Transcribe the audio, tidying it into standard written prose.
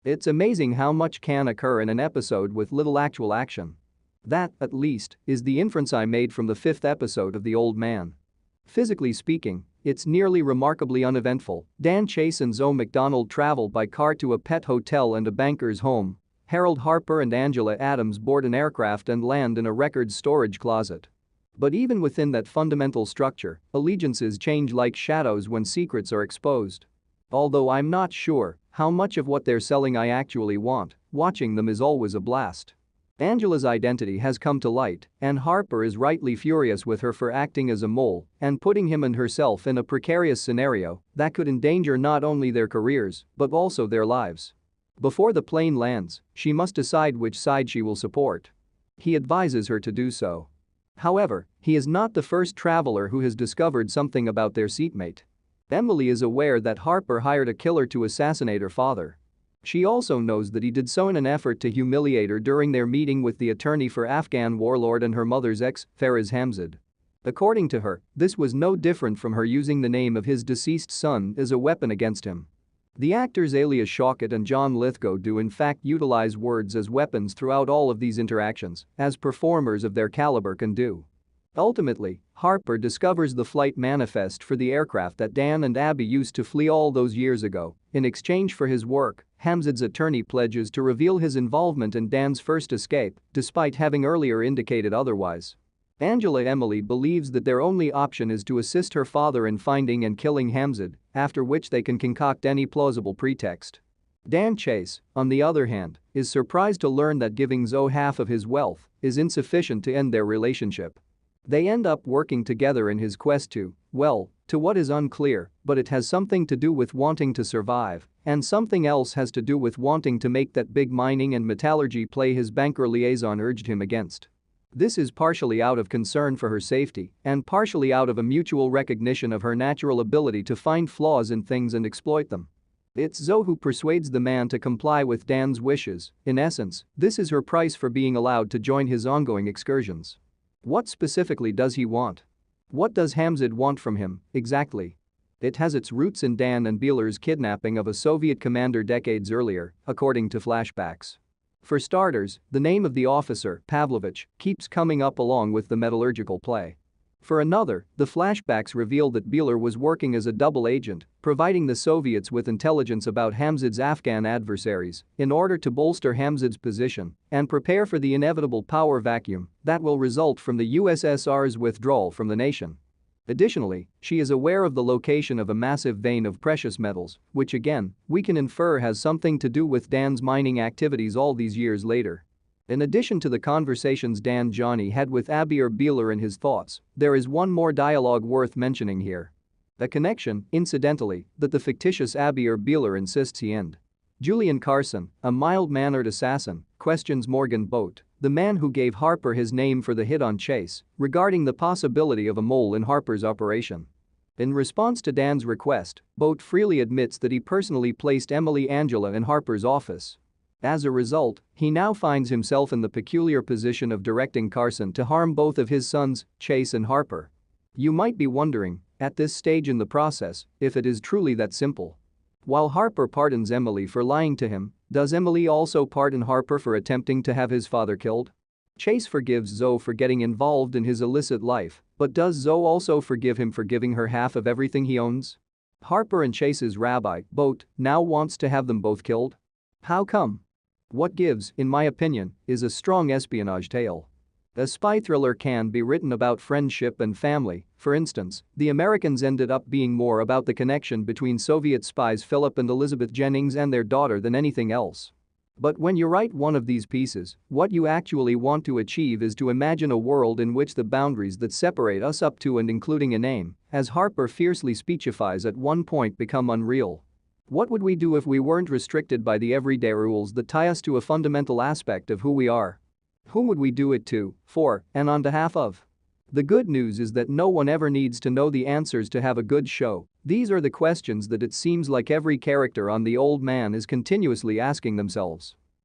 It's amazing how much can occur in an episode with little actual action. That, at least, is the inference I made from the fifth episode of The Old Man. Physically speaking, it's nearly remarkably uneventful. Dan Chase and Zoe McDonald travel by car to a pet hotel and a banker's home. Harold Harper and Angela Adams board an aircraft and land in a records storage closet. But even within that fundamental structure, allegiances change like shadows when secrets are exposed. Although I'm not sure how much of what they're selling I actually want, watching them is always a blast. Angela's identity has come to light, and Harper is rightly furious with her for acting as a mole and putting him and herself in a precarious scenario that could endanger not only their careers but also their lives. Before the plane lands, she must decide which side she will support. He advises her to do so. However, he is not the first traveler who has discovered something about their seatmate. Emily is aware that Harper hired a killer to assassinate her father. She also knows that he did so in an effort to humiliate her during their meeting with the attorney for Afghan warlord and her mother's ex, Faraz Hamzad. According to her, this was no different from her using the name of his deceased son as a weapon against him. The actors Alias Shawkat and John Lithgow do in fact utilize words as weapons throughout all of these interactions, as performers of their caliber can do. Ultimately, Harper discovers the flight manifest for the aircraft that Dan and Abby used to flee all those years ago. In exchange for his work, Hamzad's attorney pledges to reveal his involvement in Dan's first escape, despite having earlier indicated otherwise. Angela Emily believes that their only option is to assist her father in finding and killing Hamzad, after which they can concoct any plausible pretext. Dan Chase, on the other hand, is surprised to learn that giving Zoe half of his wealth is insufficient to end their relationship. They end up working together in his quest to what is unclear, but it has something to do with wanting to survive, and something else has to do with wanting to make that big mining and metallurgy play his banker liaison urged him against. This is partially out of concern for her safety and partially out of a mutual recognition of her natural ability to find flaws in things and exploit them. It's Zoe who persuades the man to comply with Dan's wishes. In essence, this is her price for being allowed to join his ongoing excursions. What specifically does he want? What does Hamzad want from him, exactly? It has its roots in Dan and Beeler's kidnapping of a Soviet commander decades earlier, according to flashbacks. For starters, the name of the officer, Pavlovich, keeps coming up along with the metallurgical play. For another, the flashbacks reveal that Beeler was working as a double agent, providing the Soviets with intelligence about Hamzad's Afghan adversaries in order to bolster Hamzad's position and prepare for the inevitable power vacuum that will result from the USSR's withdrawal from the nation. Additionally, she is aware of the location of a massive vein of precious metals, which again, we can infer has something to do with Dan's mining activities all these years later. In addition to the conversations Johnny had with Abby or Beeler in his thoughts, there is one more dialogue worth mentioning here. A connection, incidentally, that the fictitious Abby or Beeler insists he end. Julian Carson, a mild-mannered assassin, questions Morgan Boat, the man who gave Harper his name for the hit on Chase, regarding the possibility of a mole in Harper's operation. In response to Dan's request, Boat freely admits that he personally placed Emily Angela in Harper's office. As a result, he now finds himself in the peculiar position of directing Carson to harm both of his sons, Chase and Harper. You might be wondering, at this stage in the process, if it is truly that simple. While Harper pardons Emily for lying to him, does Emily also pardon Harper for attempting to have his father killed? Chase forgives Zoe for getting involved in his illicit life, but does Zoe also forgive him for giving her half of everything he owns? Harper and Chase's rabbi, Boat, now wants to have them both killed? How come? What Gives, in my opinion, is a strong espionage tale. A spy thriller can be written about friendship and family. For instance, The Americans ended up being more about the connection between Soviet spies Philip and Elizabeth Jennings and their daughter than anything else. But when you write one of these pieces, what you actually want to achieve is to imagine a world in which the boundaries that separate us up to and including a name, as Harper fiercely speechifies at one point, become unreal. What would we do if we weren't restricted by the everyday rules that tie us to a fundamental aspect of who we are? Whom would we do it to, for, and on behalf of? The good news is that no one ever needs to know the answers to have a good show. These are the questions that it seems like every character on The Old Man is continuously asking themselves.